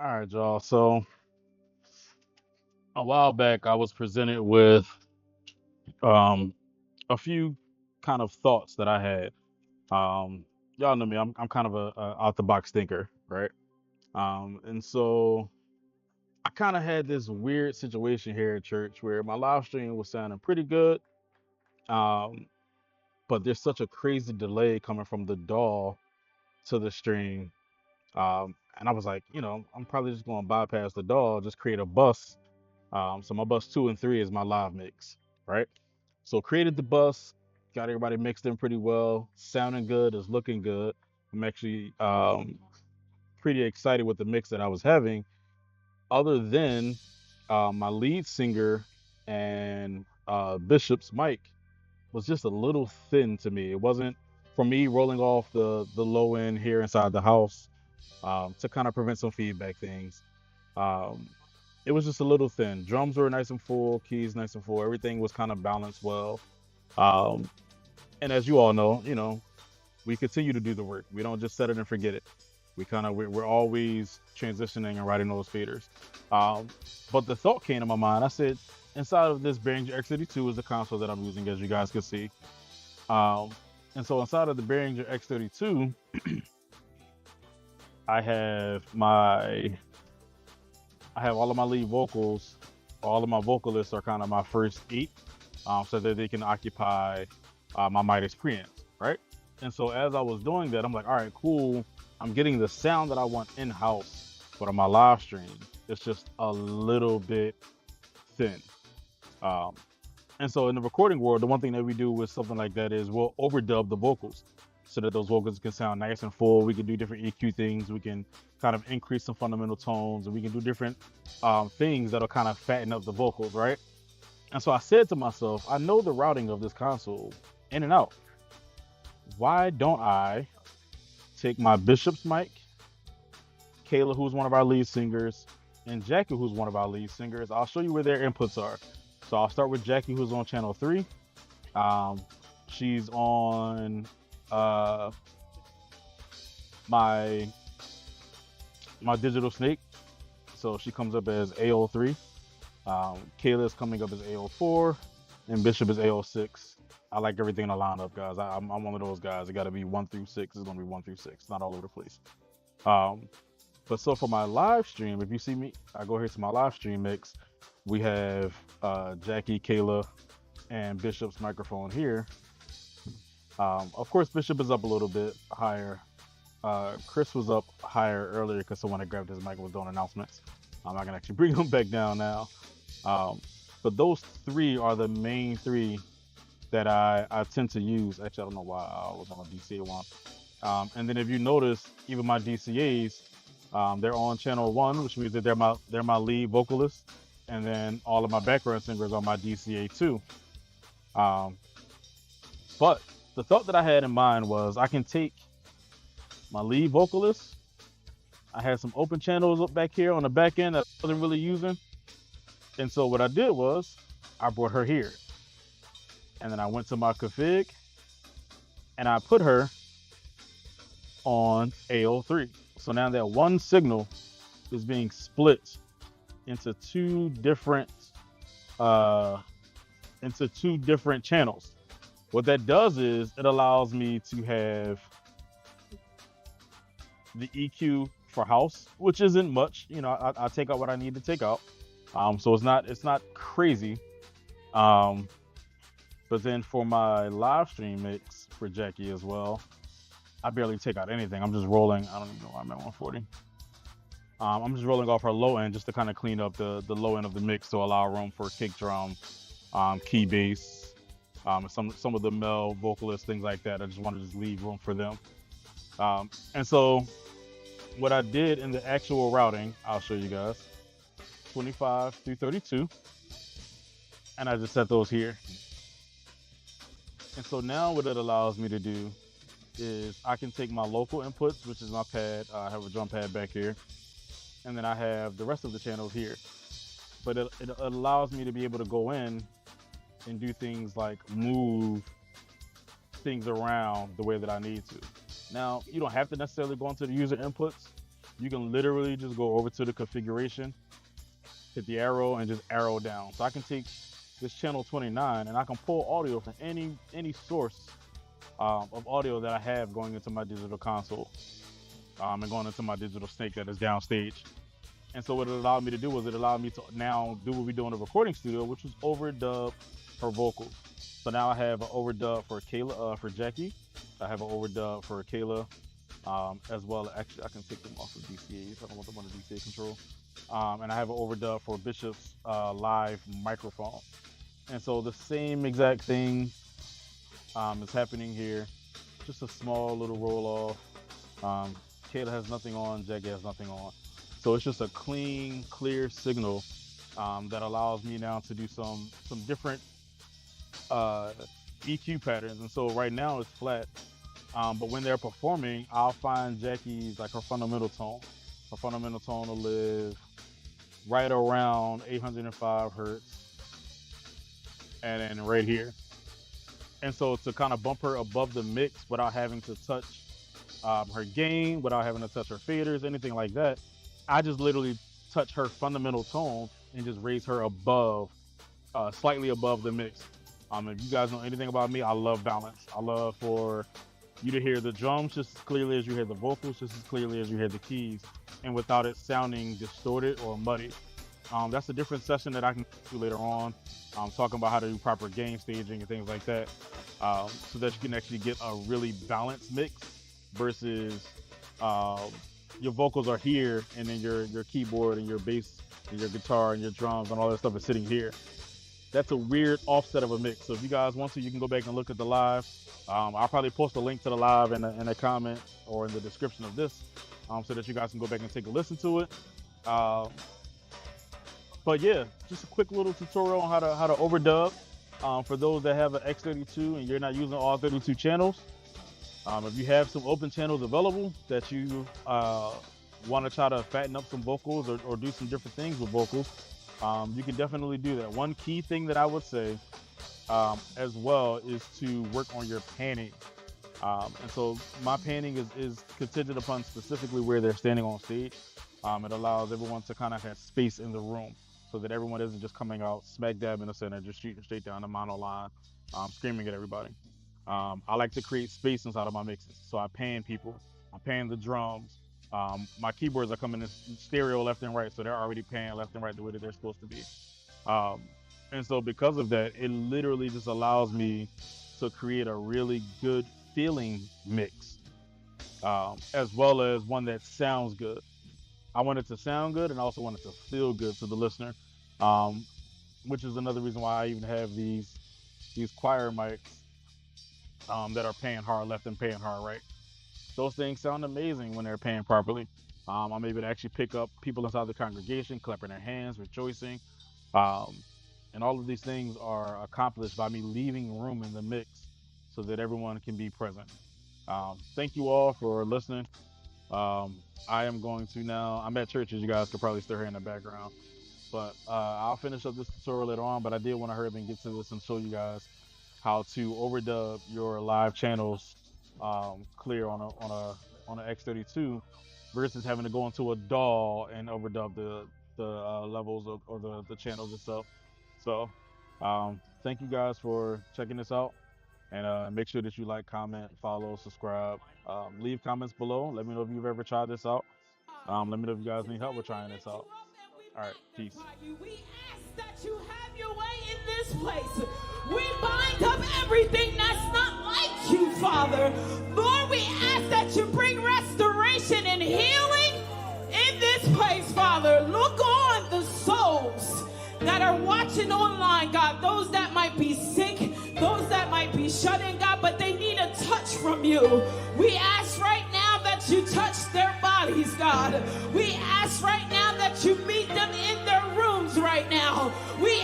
All right, y'all. So a while back, I was presented with um, a few kind of thoughts that I had. Um, y'all know me. I'm kind of a out the box thinker, right? And so I kind of had this weird situation here at church where my live stream was sounding pretty good, um, but there's such a crazy delay coming from the DAW to the stream. And I was like, I'm probably just going to bypass the DAW, just create a bus. So my bus 2 and 3 is my live mix, right? So created the bus, got everybody mixed in pretty well, sounding good, is looking good. I'm actually pretty excited with the mix that I was having. Other than my lead singer and Bishop's mic was just a little thin to me. It wasn't for me rolling off the low end here inside the house to kind of prevent some feedback things. Um, it was just a little thin. Drums were nice and full, keys nice and full. Everything was kind of balanced well. Um, and as you all know, we continue to do the work. We don't just set it and forget it. We're always transitioning and writing those faders. Um, but the thought came to my mind. I said, inside of this Behringer X32 is the console that I'm using, as you guys can see. Um, and so inside of the Behringer X32, I have my I have all of my lead vocals. All of my vocalists are kind of my first eight, so that they can occupy my Midas preamps, right? And so as I was doing that, I'm like, all right, cool. I'm getting the sound that I want in house, but on my live stream, it's just a little bit thin. Um, and so in the recording world, the one thing that we do with something like that is we'll overdub the vocals so that those vocals can sound nice and full. We can do different EQ things. We can kind of increase some fundamental tones, and we can do different things that'll kind of fatten up the vocals, right? And so I said to myself, I know the routing of this console in and out. Why don't I take my Bishop's mic, Kayla, who's one of our lead singers, and Jackie, who's one of our lead singers? I'll show you where their inputs are. So I'll start with Jackie, who's on channel 3. Um, she's on uh, my digital snake, so she comes up as AO3. Kayla is coming up as AO4, and Bishop is AO6. I like everything to line up, guys. I'm one of those guys. It got to be 1 through 6. It's gonna be 1 through 6, not all over the place. Um, but so for my live stream, if you see me, I go here to my live stream mix. We have Jackie, Kayla, and Bishop's microphone here. Of course, Bishop is up a little bit higher. Chris was up higher earlier because someone had grabbed his mic and was doing announcements. I can actually bring him back down now. But those three are the main three that I tend to use. Actually, I don't know why I was on a DCA one. And then if you notice, even my DCAs, they're on channel 1, which means that they're my lead vocalists, and then all of my background singers are my DCA too. But the thought that I had in mind was I can take my lead vocalist. I had some open channels up back here on the back end that I wasn't really using. And so what I did was I brought her here. And then I went to my config and I put her on AO3. So now that one signal is being split into two different channels. What that does is it allows me to have the EQ for house, which isn't much. I take out what I need to take out. So it's not crazy. But then for my live stream mix for Jackie as well, I barely take out anything. I'm just rolling. I don't even know why I'm at 140. I'm just rolling off her low end just to kind of clean up the low end of the mix to allow room for kick drum, key bass, some of the male vocalists, things like that. I just wanted to just leave room for them. And so what I did in the actual routing, I'll show you guys, 25 through 32, and I just set those here. And so now what it allows me to do is I can take my local inputs, which is my pad. I have a drum pad back here, and then I have the rest of the channels here. But it allows me to be able to go in and do things like move things around the way that I need to. Now, you don't have to necessarily go into the user inputs, you can literally just go over to the configuration, hit the arrow, and just arrow down. So I can take this channel 29 and I can pull audio from any source of audio that I have going into my digital console and going into my digital snake that is downstage. And so what it allowed me to do was it allowed me to now do what we do in the recording studio, which was overdub her vocals. So now I have an overdub for Kayla, for Jackie. I have an overdub for Kayla, as well. Actually, I can take them off of DCAs. I don't want them under DCA control. And I have an overdub for Bishop's live microphone. And so the same exact thing is happening here. Just a small little roll off. Kayla has nothing on, Jackie has nothing on. So it's just a clean, clear signal that allows me now to do some different EQ patterns. And so right now it's flat, but when they're performing, I'll find Jackie's, like her fundamental tone. Her fundamental tone will live right around 805 hertz, and then right here. And so to kind of bump her above the mix without having to touch her gain, without having to touch her faders, anything like that, I just literally touch her fundamental tone and just raise her above, slightly above the mix. If you guys know anything about me, I love balance. I love for you to hear the drums just as clearly as you hear the vocals, just as clearly as you hear the keys, and without it sounding distorted or muddy. That's a different session that I can do later on, talking about how to do proper gain staging and things like that, so that you can actually get a really balanced mix versus your vocals are here and then your keyboard and your bass and your guitar and your drums and all that stuff is sitting here. That's a weird offset of a mix. So if you guys want to, you can go back and look at the live. I'll probably post a link to the live in a comment or in the description of this, so that you guys can go back and take a listen to it. But yeah, just a quick little tutorial on how to overdub. For those that have an X32 and you're not using all 32 channels, if you have some open channels available that you want to try to fatten up some vocals or do some different things with vocals, you can definitely do that. One key thing that I would say as well is to work on your panning. And so my panning is contingent upon specifically where they're standing on stage. It allows everyone to kind of have space in the room so that everyone isn't just coming out smack dab in the center, just shooting straight down the mono line, screaming at everybody. I like to create space inside of my mixes. So I pan people, I pan the drums. My keyboards are coming in stereo left and right, so they're already panned left and right the way that they're supposed to be. And so because of that, it literally just allows me to create a really good feeling mix, as well as one that sounds good. I want it to sound good and I also want it to feel good to the listener, which is another reason why I even have these choir mics that are paying hard left and paying hard right. Those things sound amazing when they're panned properly. I'm able to actually pick up people inside the congregation, clapping their hands, rejoicing. And all of these things are accomplished by me leaving room in the mix so that everyone can be present. Thank you all for listening. I am going to now, I'm at church, as you guys could probably still hear in the background, but I'll finish up this tutorial later on, but I did want to hurry up and get to this and show you guys how to overdub your live channels clear on a X32 versus having to go into a DAW and overdub the levels or the channels itself. So thank you guys for checking this out, and make sure that you like, comment, follow, subscribe, leave comments below. Let me know if you've ever tried this out. Let me know if you guys need help with trying this out. All right, peace. We ask that you have your way in this place. We bind up everything that's not like you, Father. Lord, we ask that you bring restoration and healing in this place, Father. Look on the souls that are watching online, God. Those that might be sick, those that might be shut in, God, but they need a touch from you. We ask right now that you touch their bodies, God. We ask right now that you meet them in their rooms right now. We